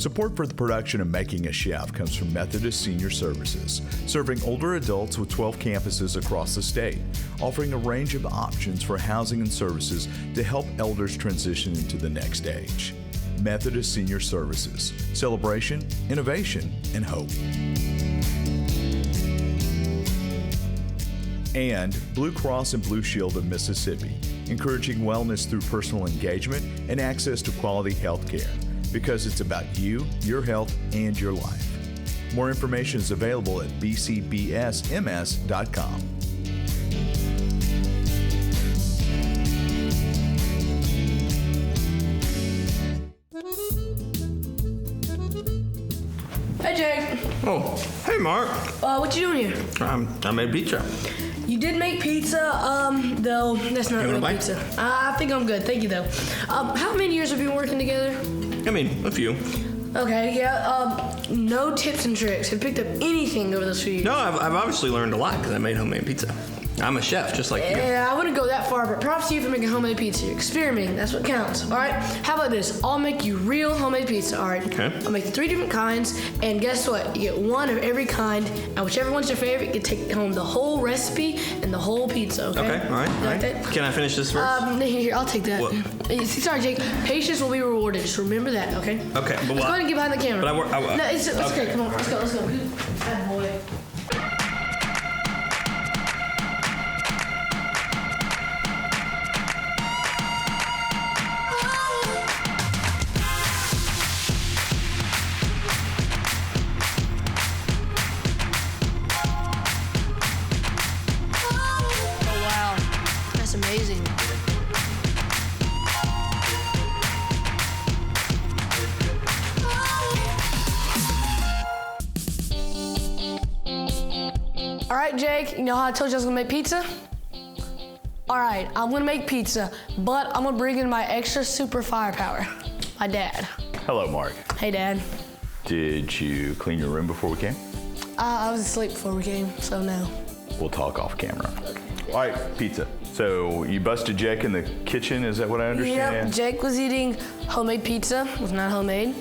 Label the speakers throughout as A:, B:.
A: Support for the production of Making a Chef comes from Methodist Senior Services, serving older adults with 12 campuses across the state, offering a range of options for housing and services to help elders transition into the next stage. Methodist Senior Services, celebration, innovation, and hope. And Blue Cross and Blue Shield of Mississippi, encouraging wellness through personal engagement and access to quality health care, because it's about you, your health, and your life. More information is available at bcbsms.com.
B: Hey, Jake.
C: Oh, hey, Mark.
B: What you doing here?
C: I made pizza.
B: You did make pizza, though that's not real pizza. I think I'm good, thank you, though. How many years have you been working together?
C: I mean, a few.
B: Okay, yeah, no tips and tricks. Have you picked up anything over those few years?
C: No, I've obviously learned a lot because I made homemade pizza. I'm a chef, just like you.
B: Yeah, I wouldn't go that far, but props to you for making homemade pizza. You're experimenting, that's what counts, all right? How about this? I'll make you real homemade pizza, all right?
C: Okay.
B: I'll make you 3 different kinds, and guess what? You get one of every kind, and whichever one's your favorite, you take home the whole recipe and the whole pizza, okay?
C: Okay, all right.
B: You like that?
C: Can I finish this first?
B: Here, I'll take that.
C: What?
B: Sorry, Jake. Patience will be rewarded. Just remember that, okay?
C: Okay, but
B: Let's
C: what?
B: go ahead and get behind the camera.
C: But
B: No, it's okay. Come on, let's go. Bad boy. Amazing. All right, Jake, you know how I told you I was gonna make pizza? All right, I'm gonna make pizza, but I'm gonna bring in my extra super firepower, my dad.
A: Hello, Mark.
B: Hey, Dad.
A: Did you clean your room before we came?
B: I was asleep before we came, so no.
A: We'll talk off camera. All right, pizza. So you busted Jake in the kitchen, is that what I understand?
B: Yep, Jake was eating homemade pizza. It was not homemade.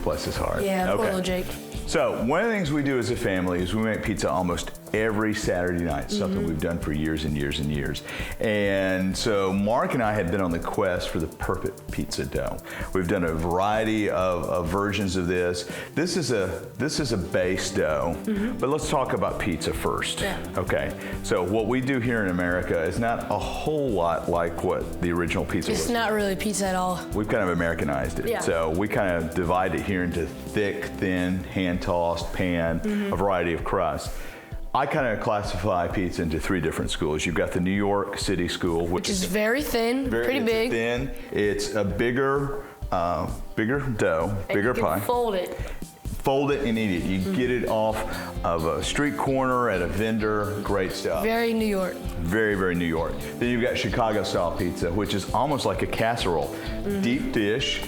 A: Bless his heart.
B: Yeah, poor little Jake.
A: So one of the things we do as a family is we make pizza almost every Saturday night, something we've done for years and years and years. And so Mark and I had been on the quest for the perfect pizza dough. We've done a variety of versions of this. This is a base dough, but let's talk about pizza first.
B: Yeah.
A: Okay, so what we do here in America is not a whole lot like what the original pizza was.
B: It's not really pizza at all.
A: We've kind of Americanized it.
B: Yeah.
A: So we kind of divide it here into thick, thin, hand-tossed, pan, a variety of crusts. I kind of classify pizza into 3 different schools. You've got the New York City school, which
B: is very thin, pretty big.
A: Thin. It's a bigger dough, bigger pie.
B: You can fold it.
A: Fold it and eat it. You get it off of a street corner at a vendor. Great stuff.
B: Very New York.
A: Very, very New York. Then you've got Chicago-style pizza, which is almost like a casserole. Deep dish.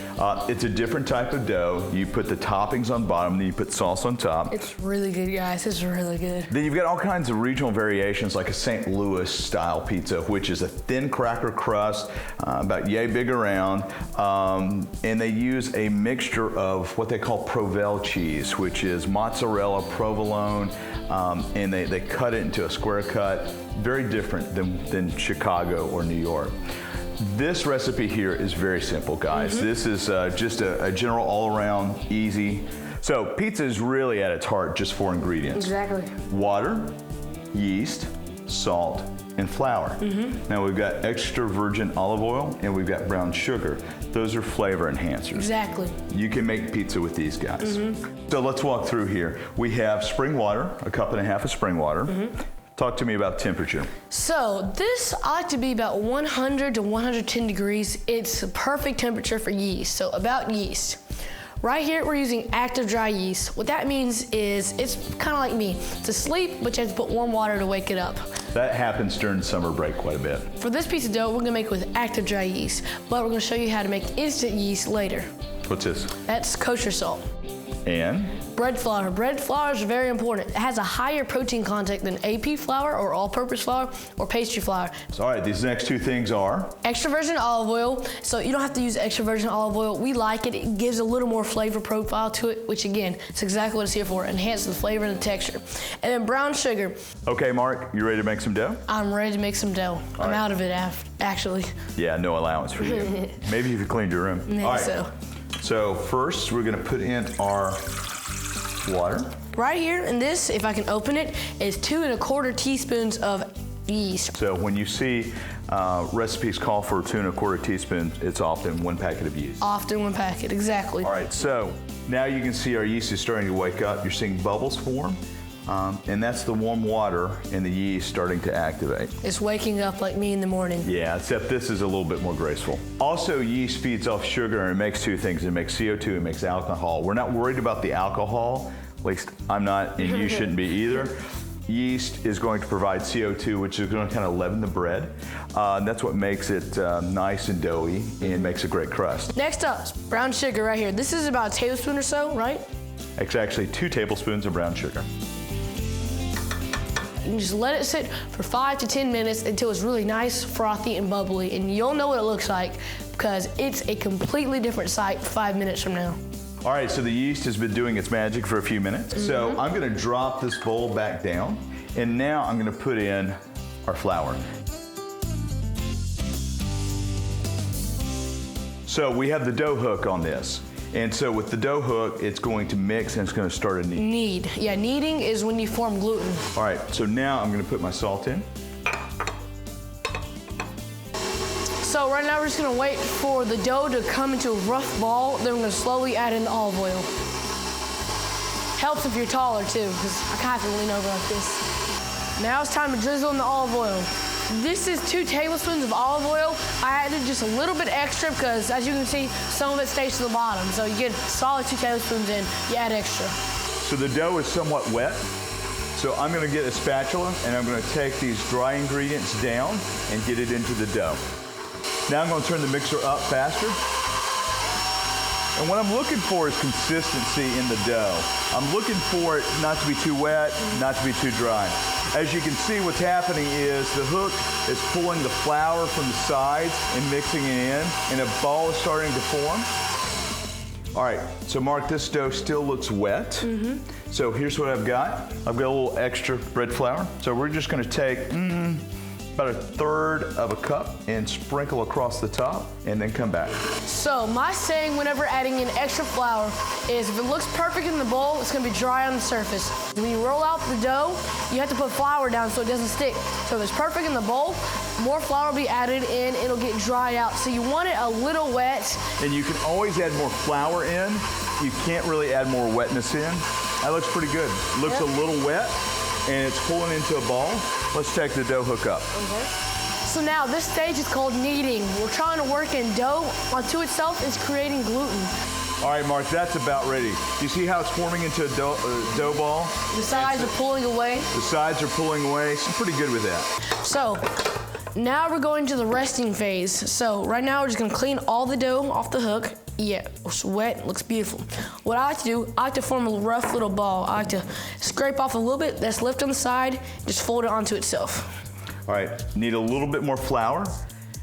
A: It's a different type of dough. You put the toppings on bottom, then you put sauce on top.
B: It's really good, guys. It's really good.
A: Then you've got all kinds of regional variations, like a St. Louis-style pizza, which is a thin cracker crust, about yay big around, and they use a mixture of what they call Provel cheese, which is mozzarella, provolone, and they cut it into a square cut. Very different than Chicago or New York. This recipe here is very simple, guys. This is just a general all-around easy. So pizza is really at its heart just 4 ingredients.
B: Exactly.
A: Water, yeast, salt, and flour. Now we've got extra virgin olive oil and we've got brown sugar. Those are flavor enhancers.
B: Exactly.
A: You can make pizza with these guys. So let's walk through here. We have spring water, a 1.5 cups of spring water. Talk to me about temperature.
B: So this ought to be about 100 to 110 degrees. It's a perfect temperature for yeast. So about yeast. Right here, we're using active dry yeast. What that means is it's kind of like me. It's asleep, but you have to put warm water to wake it up.
A: That happens during summer break quite a bit.
B: For this piece of dough, we're gonna make it with active dry yeast, but we're gonna show you how to make instant yeast later.
A: What's this?
B: That's kosher salt.
A: And?
B: Bread flour. Bread flour is very important. It has a higher protein content than AP flour or all-purpose flour or pastry flour.
A: All right, these next two things are?
B: Extra virgin olive oil. So you don't have to use extra virgin olive oil. We like it. It gives a little more flavor profile to it, which again, it's exactly what it's here for. Enhance the flavor and the texture. And then brown sugar.
A: Okay, Mark, you ready to make some dough?
B: I'm ready to make some dough. I'm
A: right.
B: out of it, actually.
A: Yeah, no allowance for you. Maybe if you cleaned your room.
B: Maybe so.
A: So first, we're gonna put in our water.
B: Right here, and this, if I can open it, is 2 1/4 teaspoons of yeast.
A: So when you see recipes call for 2 1/4 teaspoons, it's often 1 packet of yeast.
B: Often 1 packet, exactly.
A: All right, so now you can see our yeast is starting to wake up. You're seeing bubbles form, and that's the warm water and the yeast starting to activate.
B: It's waking up like me in the morning.
A: Yeah, except this is a little bit more graceful. Also, yeast feeds off sugar and it makes two things. It makes CO2, it makes alcohol. We're not worried about the alcohol, at least I'm not, and you shouldn't be either. Yeast is going to provide CO2, which is going to kind of leaven the bread. That's what makes it nice and doughy and makes a great crust.
B: Next up, brown sugar right here. This is about a tablespoon or so, right?
A: It's actually 2 tablespoons of brown sugar.
B: You can just let it sit for 5 to 10 minutes until it's really nice, frothy, and bubbly. And you'll know what it looks like because it's a completely different sight 5 minutes from now.
A: All right, so the yeast has been doing its magic for a few minutes. So I'm gonna drop this bowl back down, and now I'm gonna put in our flour. So we have the dough hook on this. And so with the dough hook, it's going to mix and it's going to start a knead.
B: Knead. Yeah, kneading is when you form gluten.
A: All right, so now I'm going to put my salt in.
B: So right now we're just going to wait for the dough to come into a rough ball. Then we're going to slowly add in the olive oil. Helps if you're taller too, because I kind of have to lean over like this. Now it's time to drizzle in the olive oil. This is 2 tablespoons of olive oil. I added just a little bit extra because, as you can see, some of it stays to the bottom. So you get a solid 2 tablespoons in, you add extra.
A: So the dough is somewhat wet. So I'm gonna get a spatula and I'm gonna take these dry ingredients down and get it into the dough. Now I'm gonna turn the mixer up faster. And what I'm looking for is consistency in the dough. I'm looking for it not to be too wet, not to be too dry. As you can see, what's happening is the hook is pulling the flour from the sides and mixing it in, and a ball is starting to form. All right, so Mark, this dough still looks wet. So here's what I've got. I've got a little extra bread flour. So we're just gonna take about 1/3 of a cup and sprinkle across the top and then come back.
B: So my saying whenever adding in extra flour is if it looks perfect in the bowl, it's gonna be dry on the surface. When you roll out the dough, you have to put flour down so it doesn't stick. So if it's perfect in the bowl, more flour will be added in, it'll get dried out. So you want it a little wet.
A: And you can always add more flour in. You can't really add more wetness in. That looks pretty good. Looks a little wet and it's pulling into a ball. Let's take the dough hook up.
B: So now this stage is called kneading. We're trying to work in dough onto itself is creating gluten.
A: All right, Mark, that's about ready. You see how it's forming into a dough ball?
B: The sides are pulling away.
A: The sides are pulling away. So pretty good with that.
B: So now we're going to the resting phase. So right now we're just gonna clean all the dough off the hook. Yeah, it's wet, looks beautiful. What I like to do, I like to form a rough little ball. I like to scrape off a little bit that's left on the side, just fold it onto itself.
A: All right, need a little bit more flour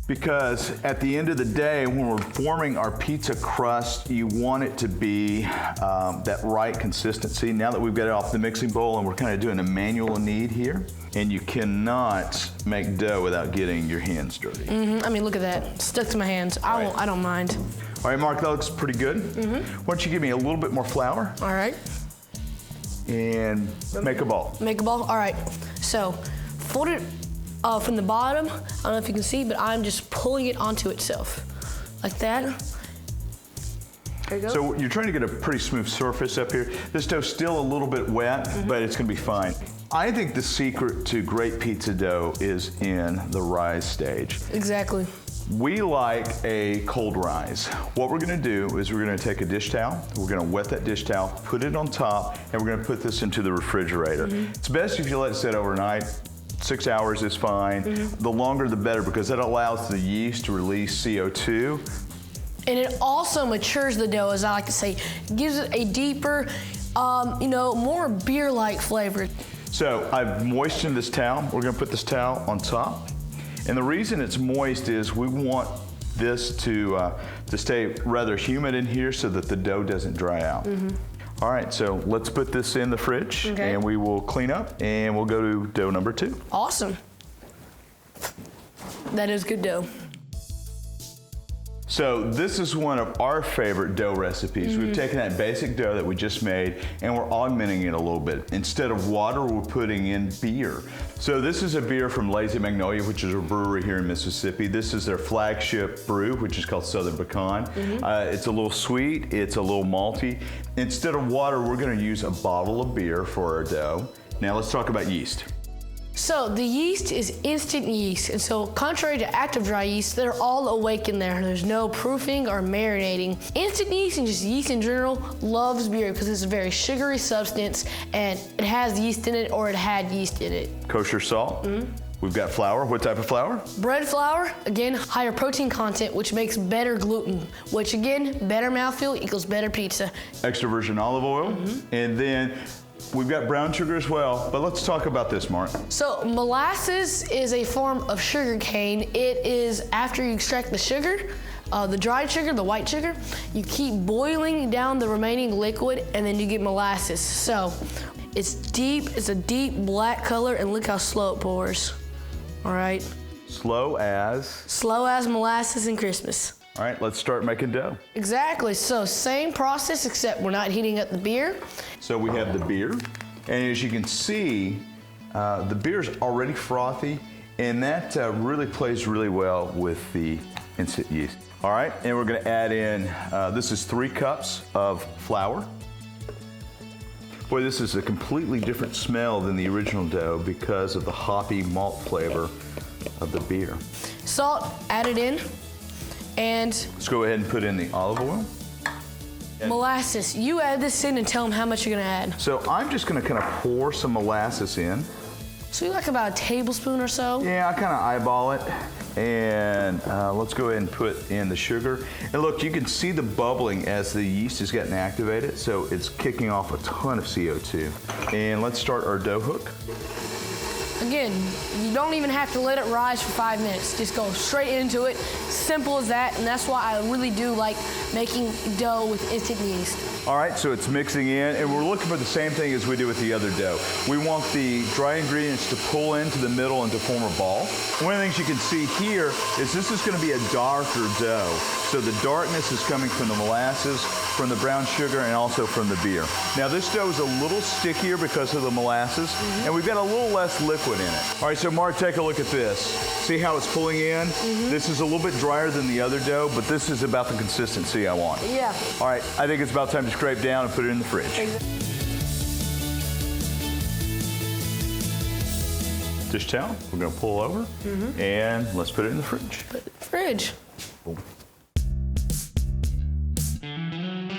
A: because at the end of the day, when we're forming our pizza crust, you want it to be that right consistency. Now that we've got it off the mixing bowl and we're kind of doing a manual knead here, and you cannot make dough without getting your hands dirty.
B: I mean, look at that, stuck to my hands. I don't mind.
A: All right, Mark, that looks pretty good. Why don't you give me a little bit more flour?
B: All right.
A: And make a ball.
B: Make a ball, all right. So fold it from the bottom. I don't know if you can see, but I'm just pulling it onto itself, like that. There you go.
A: So you're trying to get a pretty smooth surface up here. This dough's still a little bit wet, but it's gonna be fine. I think the secret to great pizza dough is in the rise stage.
B: Exactly.
A: We like a cold rise. What we're gonna do is we're gonna take a dish towel, we're gonna wet that dish towel, put it on top, and we're gonna put this into the refrigerator. It's best if you let it sit overnight. 6 hours is fine. The longer the better because that allows the yeast to release CO2
B: And it also matures the dough, as I like to say. Gives it a deeper, more beer-like flavor.
A: So I've moistened this towel. We're gonna put this towel on top. And the reason it's moist is we want this to stay rather humid in here so that the dough doesn't dry out. All right, so let's put this in the fridge and we will clean up and we'll go to dough number 2.
B: Awesome. That is good dough.
A: So this is one of our favorite dough recipes. We've taken that basic dough that we just made and we're augmenting it a little bit. Instead of water, we're putting in beer. So this is a beer from Lazy Magnolia, which is a brewery here in Mississippi. This is their flagship brew, which is called Southern Pecan. It's a little sweet, it's a little malty. Instead of water, we're gonna use a bottle of beer for our dough. Now let's talk about yeast.
B: So the yeast is instant yeast, and so contrary to active dry yeast, they're all awake in there. There's no proofing or marinating. Instant yeast and just yeast in general loves beer because it's a very sugary substance and it has yeast in it or it had yeast in it.
A: Kosher salt. We've got flour. What type of flour?
B: Bread flour, again, higher protein content, which makes better gluten, which again, better mouthfeel equals better pizza.
A: Extra virgin olive oil. And then we've got brown sugar as well, but let's talk about this, Mark.
B: So molasses is a form of sugar cane. It is after you extract the sugar, the dried sugar, the white sugar, you keep boiling down the remaining liquid and then you get molasses. So it's deep, it's a deep black color and look how slow it pours. All right.
A: Slow as?
B: Slow as molasses in Christmas.
A: All right, let's start making dough.
B: Exactly, so same process except we're not heating up the beer.
A: So we have the beer, and as you can see, the beer's already frothy, and that really plays really well with the instant yeast. All right, and we're gonna add in, this is 3 cups of flour. Boy, this is a completely different smell than the original dough because of the hoppy malt flavor of the beer.
B: Salt added in. And
A: let's go ahead and put in the olive oil.
B: Molasses. You add this in and tell them how much you're gonna add.
A: So I'm just gonna kind of pour some molasses in.
B: So like about a tablespoon or so?
A: Yeah, I kind of eyeball it. And let's go ahead and put in the sugar. And look, you can see the bubbling as the yeast is getting activated. So it's kicking off a ton of CO2. And let's start our dough hook.
B: Again, you don't even have to let it rise for 5 minutes. Just go straight into it. Simple as that, and that's why I really do like making dough with instant yeast.
A: All right, so it's mixing in, and we're looking for the same thing as we do with the other dough. We want the dry ingredients to pull into the middle and to form a ball. One of the things you can see here is this is gonna be a darker dough. So the darkness is coming from the molasses, from the brown sugar, and also from the beer. Now this dough is a little stickier because of the molasses, and we've got a little less liquid in it. All right, so Mark, take a look at this. See how it's pulling in? This is a little bit drier than the other dough, but this is about the consistency I want.
B: Yeah.
A: All right, I think it's about time to scrape down and put it in the fridge. Dish towel, we're gonna pull over, and let's put it in the fridge.
B: Put it in the fridge.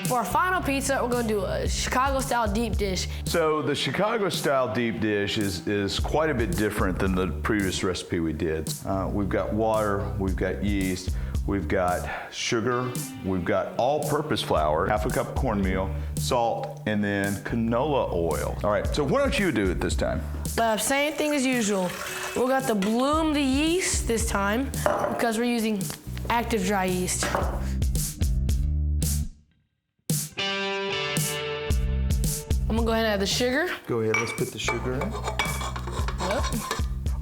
B: For our final pizza, we're gonna do a Chicago-style deep dish.
A: So the Chicago-style deep dish is quite a bit different than the previous recipe we did. We've got water, we've got yeast, we've got sugar, we've got all-purpose flour, half a cup of cornmeal, salt, and then canola oil. All right, so why don't you do it this time?
B: Same thing as usual. We got to bloom the yeast this time because we're using active dry yeast. I'm gonna go ahead and add the sugar.
A: Go ahead, let's put the sugar in.
B: Yep.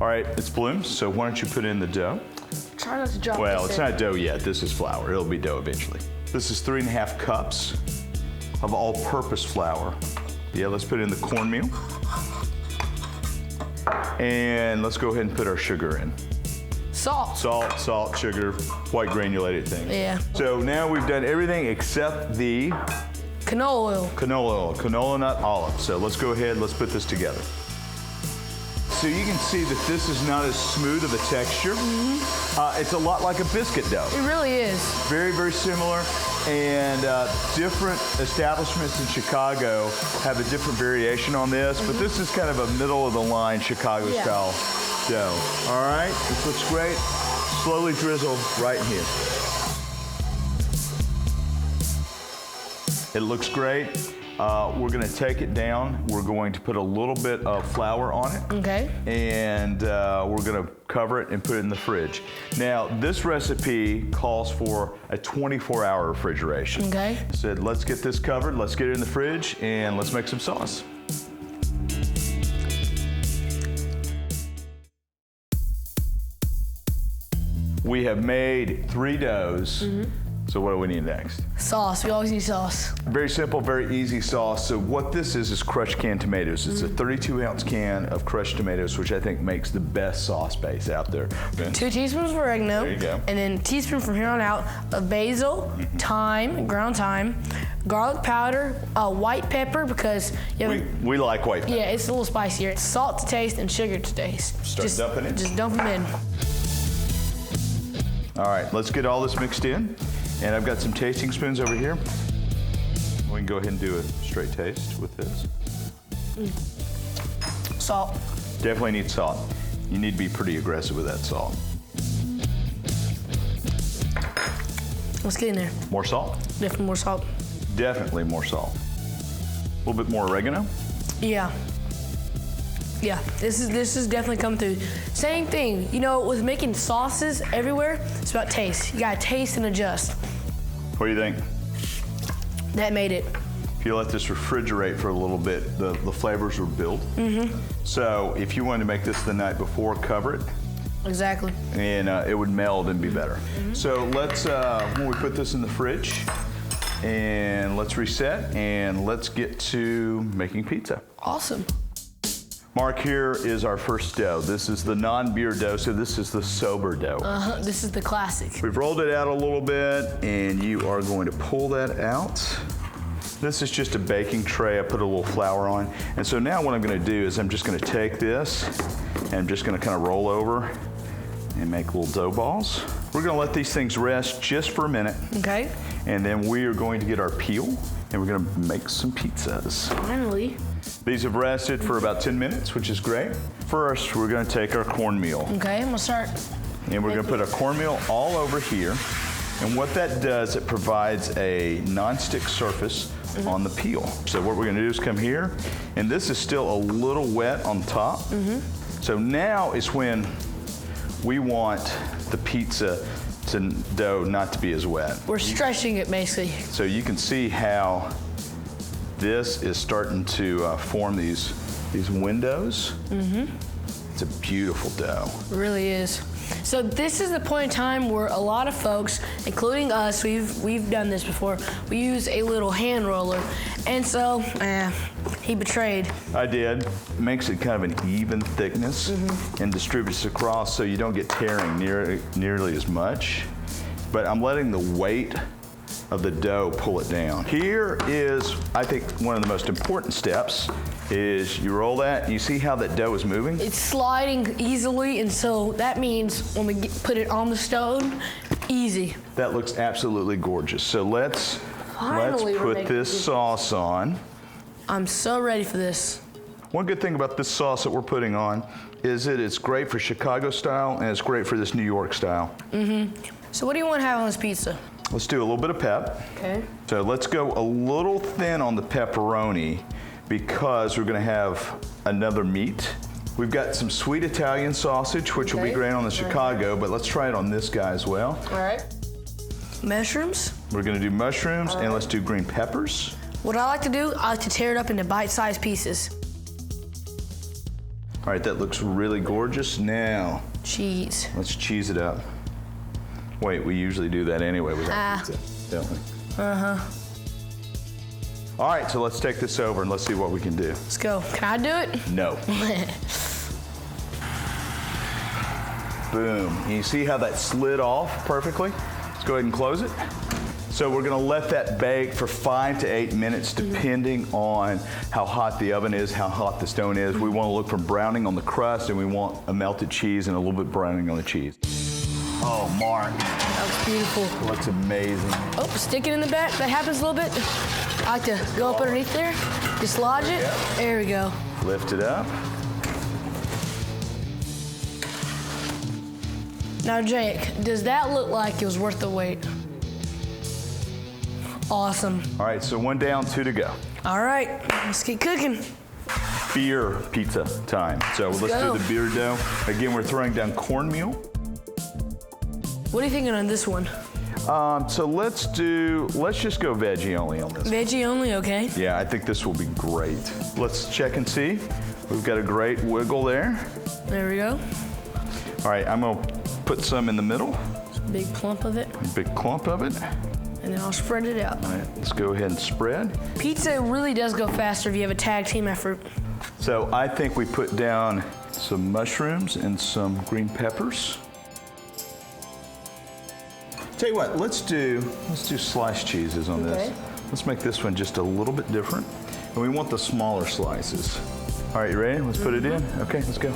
A: All right, it's bloomed, so why don't you put in the dough?
B: Try not to drop
A: Well,
B: this
A: it's
B: in.
A: not dough yet, this is flour. It'll be dough eventually. This is 3½ cups of all-purpose flour. Yeah, let's put in the cornmeal. And let's go ahead and put our sugar in.
B: Salt.
A: Salt, sugar, white granulated thing.
B: Yeah.
A: So now we've done everything except the
B: Canola oil.
A: canola nut olive. So let's go ahead, let's put this together. So you can see that this is not as smooth of a texture. It's a lot like a biscuit dough.
B: It really is.
A: Very, very similar. And different establishments in Chicago have a different variation on this, but this is kind of a middle-of-the-line Chicago-style dough. All right, this looks great. Slowly drizzle right in here. It looks great. We're gonna take it down. We're going to put a little bit of flour on it.
B: Okay.
A: And we're gonna cover it and put it in the fridge. Now, this recipe calls for a 24-hour refrigeration.
B: Okay.
A: So let's get this covered, let's get it in the fridge, and let's make some sauce. We have made 3 doughs. So what do we need next?
B: Sauce. We always need sauce.
A: Very simple, very easy sauce. So what this is crushed canned tomatoes. It's a 32-ounce can of crushed tomatoes, which I think makes the best sauce base out there.
B: 2 teaspoons of oregano.
A: There you go.
B: And then a teaspoon from here on out of basil, thyme, ground thyme, garlic powder, white pepper because
A: we like white pepper.
B: yeah, it's a little spicier. Salt to taste and sugar to taste.
A: Start dumping it.
B: Just dump them in.
A: All right, let's get all this mixed in. And I've got some tasting spoons over here. We can go ahead and do a straight taste with this.
B: Salt.
A: Definitely need salt. You need to be pretty aggressive with that salt.
B: Let's get in there.
A: More salt?
B: Definitely more salt.
A: Definitely more salt. A little bit more oregano?
B: Yeah. Yeah, this is definitely coming through. Same thing, you know, with making sauces everywhere, it's about taste. You gotta taste and adjust.
A: What do you think?
B: That made it.
A: If you let this refrigerate for a little bit, the flavors will build. So if you wanted to make this the night before, cover it.
B: Exactly.
A: And it would meld and be better. So let's, when we put this in the fridge, and let's reset, and let's get to making pizza.
B: Awesome.
A: Mark, here is our first dough. This is the non-beer dough, so this is the sober dough.
B: This is the classic.
A: We've rolled it out a little bit, and you are going to pull that out. This is just a baking tray I put a little flour on. And so now what I'm gonna do is I'm just gonna take this, and I'm just gonna kind of roll over and make little dough balls. We're gonna let these things rest just for a minute.
B: Okay.
A: And then we are going to get our peel, and we're gonna make some pizzas.
B: Finally.
A: These have rested for about 10 minutes, which is great. First, we're gonna take our cornmeal.
B: Okay, I'm gonna start.
A: And we're gonna put our cornmeal all over here. And what that does, it provides a non-stick surface on the peel. So what we're gonna do is come here, and this is still a little wet on top. So now is when we want the pizza dough not to be as wet.
B: We're stretching it basically.
A: So you can see how this is starting to form these windows. It's a beautiful dough.
B: It really is. So this is the point in time where a lot of folks, including us, we've done this before. We use a little hand roller, and so he betrayed.
A: I did. It makes it kind of an even thickness and distributes across so you don't get tearing nearly as much. But I'm letting the weight of the dough pull it down. Here is, I think, one of the most important steps is you roll that, you see how that dough is moving?
B: It's sliding easily, and so that means when we put it on the stove, easy.
A: That looks absolutely gorgeous. So let's put this sauce on.
B: I'm so ready for this.
A: One good thing about this sauce that we're putting on is that it's great for Chicago style and it's great for this New York style.
B: So what do you want to have on this pizza?
A: Let's do a little bit of pep.
B: Okay.
A: So let's go a little thin on the pepperoni because we're gonna have another meat. We've got some sweet Italian sausage, which will be great on the Chicago, but let's try it on this guy as well.
B: All right. Mushrooms.
A: We're gonna do mushrooms and let's do green peppers.
B: What I like to do, I like to tear it up into bite-sized pieces.
A: All right, that looks really gorgeous. Now,
B: Cheese.
A: let's cheese it up. Wait, we usually do that anyway with our pizza, don't we? All right, so let's take this over and let's see what we can do.
B: Let's go. Can I do it?
A: No. Boom. And you see how that slid off perfectly? Let's go ahead and close it. So we're gonna let that bake for 5 to 8 minutes depending on how hot the oven is, how hot the stone is. We wanna look for browning on the crust and we want a melted cheese and a little bit browning on the cheese. Oh, Mark.
B: That looks beautiful.
A: Looks amazing.
B: Oh, stick it in the back. That happens a little bit. I like to go up underneath there, dislodge it.
A: Yep.
B: There we go.
A: Lift it up.
B: Now, Jake, does that look like it was worth the wait? Awesome.
A: All right, so 1 down, 2 to go.
B: All right, let's get cooking.
A: Beer pizza time. So let's
B: go.
A: do the beer dough. Again, we're throwing down cornmeal.
B: What are you thinking on this one?
A: So let's just go veggie only on this.
B: Veggie only, okay.
A: Yeah, I think this will be great. Let's check and see. We've got a great wiggle there.
B: There we go.
A: All right, I'm gonna put some in the middle.
B: Big clump of it.
A: A big clump of it.
B: And then I'll spread it out.
A: All right, let's go ahead and spread.
B: Pizza really does go faster if you have a tag team effort.
A: So I think we put down some mushrooms and some green peppers. Tell you what, let's do sliced cheeses on
B: Okay.
A: this. Let's make this one just a little bit different. And we want the smaller slices. All right, you ready? Let's put it in. Okay, let's go.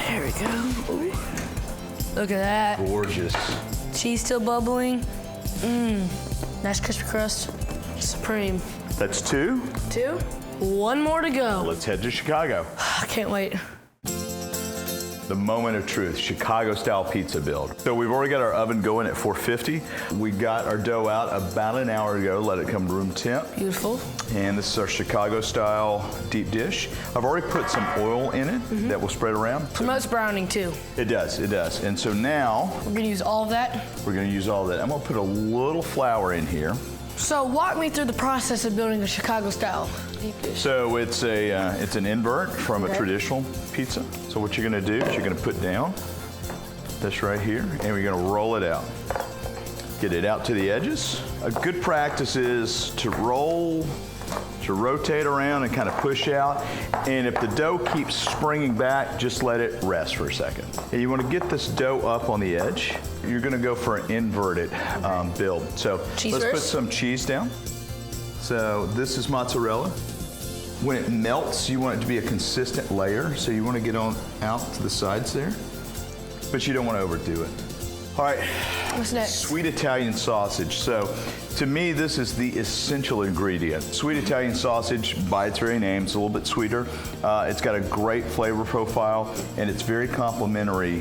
B: There we go. Ooh. Look at that.
A: Gorgeous.
B: Cheese still bubbling. Nice crispy crust. Supreme.
A: That's 2.
B: 2. 1 more to go.
A: Let's head to Chicago.
B: I can't wait.
A: The moment of truth, Chicago style pizza build. So we've already got our oven going at 450. We got our dough out about an hour ago, let it come to room temp.
B: Beautiful.
A: And this is our Chicago style deep dish. I've already put some oil in it that will spread around.
B: Promotes browning too.
A: It does, it does. And so now
B: We're gonna use all of that.
A: we're gonna use all that. I'm gonna put a little flour in here.
B: So walk me through the process of building a Chicago style deep dish.
A: So it's an invert from a
B: Okay.
A: traditional pizza. So what you're gonna do is you're gonna put down this right here, and we're gonna roll it out. Get it out to the edges. A good practice is to roll, to rotate around and kind of push out. And if the dough keeps springing back, just let it rest for a second. And you want to get this dough up on the edge. You're going to go for an inverted build. So
B: Cheese
A: let's put
B: first?
A: some cheese down. So this is mozzarella. When it melts, you want it to be a consistent layer. So you want to get on out to the sides there, but you don't want to overdo it. All right.
B: What's next?
A: Sweet Italian sausage. So to me, this is the essential ingredient. Sweet Italian sausage, by its very name, it's a little bit sweeter. It's got a great flavor profile, and it's very complementary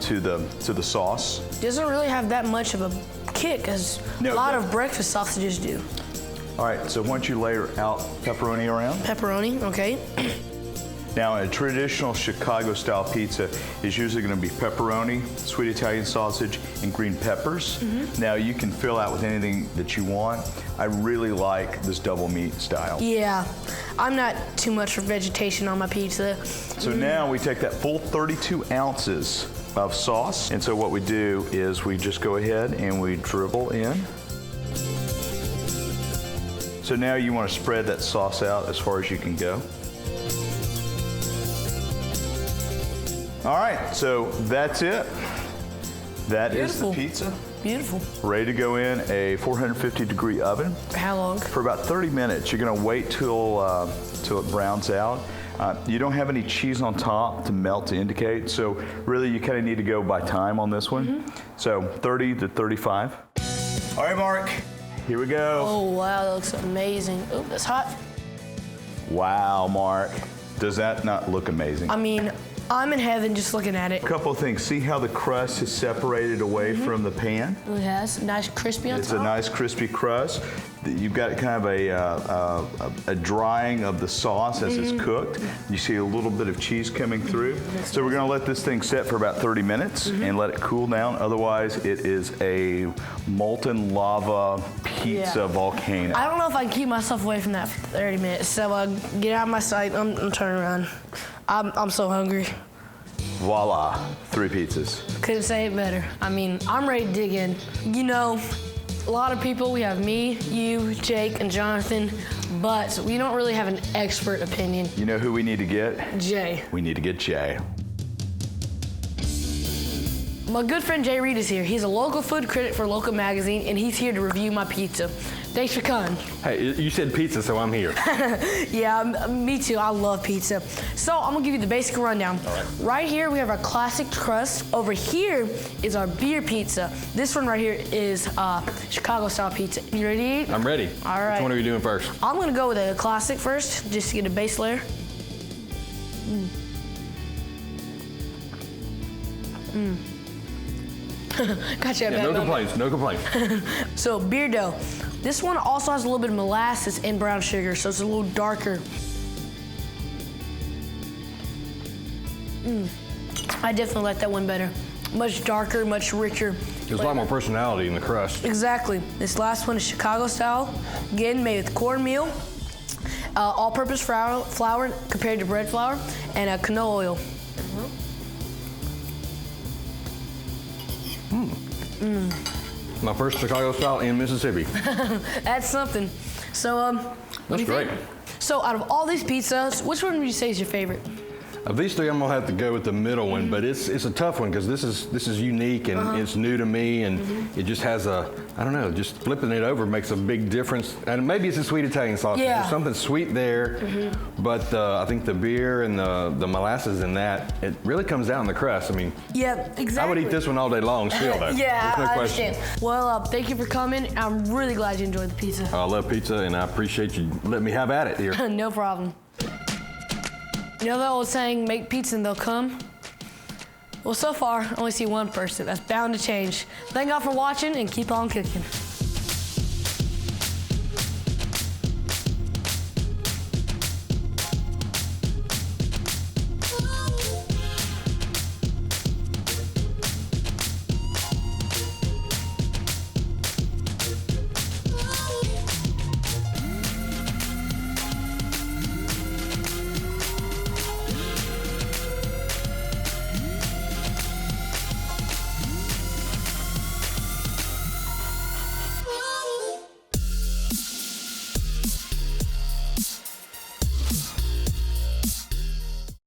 A: to the sauce.
B: Doesn't really have that much of a kick as
A: No,
B: a lot
A: no.
B: of breakfast sausages do.
A: All right, so once you layer out pepperoni around.
B: Pepperoni, okay.
A: Now, a traditional Chicago-style pizza is usually going to be pepperoni, sweet Italian sausage, and green peppers. Now, you can fill out with anything that you want. I really like this double meat style.
B: Yeah, I'm not too much for vegetation on my pizza.
A: So now we take that full 32 ounces of sauce, and so what we do is we just go ahead and we dribble in. So now you want to spread that sauce out as far as you can go. All right, so that's it. That is the
B: Beautiful.
A: pizza.
B: Beautiful.
A: Ready to go in a 450-degree oven
B: How long?
A: for about 30 minutes. You're gonna wait till it browns out. You don't have any cheese on top to melt to indicate, so really you kind of need to go by time on this one. So 30 to 35. All right, Mark, here we go.
B: Oh, wow, that looks amazing. Oh, that's hot.
A: Wow, Mark. Does that not look amazing?
B: I mean, I'm in heaven just looking at it.
A: A couple of things. See how the crust is separated away from the pan?
B: It has nice crispy on
A: It's
B: top.
A: a nice crispy crust. You've got kind of a drying of the sauce as it's cooked. You see a little bit of cheese coming through. So we're gonna let this thing set for about 30 minutes and let it cool down. Otherwise, it is a molten lava pizza
B: Yeah.
A: volcano.
B: I don't know if I can keep myself away from that for 30 minutes. So get out of my sight. I'm turning around. I'm so hungry.
A: Voila, 3 pizzas.
B: Couldn't say it better. I mean, I'm ready to dig in. You know, a lot of people, we have me, you, Jake, and Jonathan, but we don't really have an expert opinion.
A: You know who we need to get?
B: Jay.
A: We need to get Jay.
B: My good friend Jay Reed is here. He's a local food critic for a local magazine, and he's here to review my pizza. Thanks for coming.
D: Hey, you said pizza, so I'm here.
B: Yeah, me too. I love pizza. So I'm gonna give you the basic rundown.
D: All right.
B: Right here we have our classic crust. Over here is our beer pizza. This one right here is Chicago style pizza. You ready to eat?
D: I'm ready.
B: All right.
D: Which one are we doing first?
B: I'm gonna go with a classic first, just to get a base layer. Gotcha.
D: Yeah, no complaints, no complaints.
B: So beer dough. This one also has a little bit of molasses and brown sugar, so it's a little darker. I definitely like that one better. Much darker, much richer.
D: There's a lot more personality in the crust.
B: Exactly. This last one is Chicago style. Again, made with cornmeal, all-purpose flour compared to bread flour, and canola oil.
D: My first Chicago style in Mississippi.
B: That's something. So, what do you
D: great.
B: think? So, out of all these pizzas, which one would you say is your favorite?
D: Of these three, I'm gonna have to go with the middle one, but it's a tough one because this is unique and it's new to me, and it just has a, I don't know, just flipping it over makes a big difference. And maybe it's a sweet Italian sausage.
B: Yeah.
D: There's something sweet there, but I think the beer and the molasses in that, it really comes out in the crust. I mean,
B: Yeah, exactly.
D: I would eat this one all day long still, though.
B: Yeah,
D: There's no
B: I
D: question.
B: understand. Well, thank you for coming. I'm really glad you enjoyed the pizza.
D: I love pizza, and I appreciate you letting me have at it here.
B: No problem. You know the old saying, make pizza and they'll come? Well, so far, I only see one person. That's bound to change. Thank y'all for watching and keep on cooking.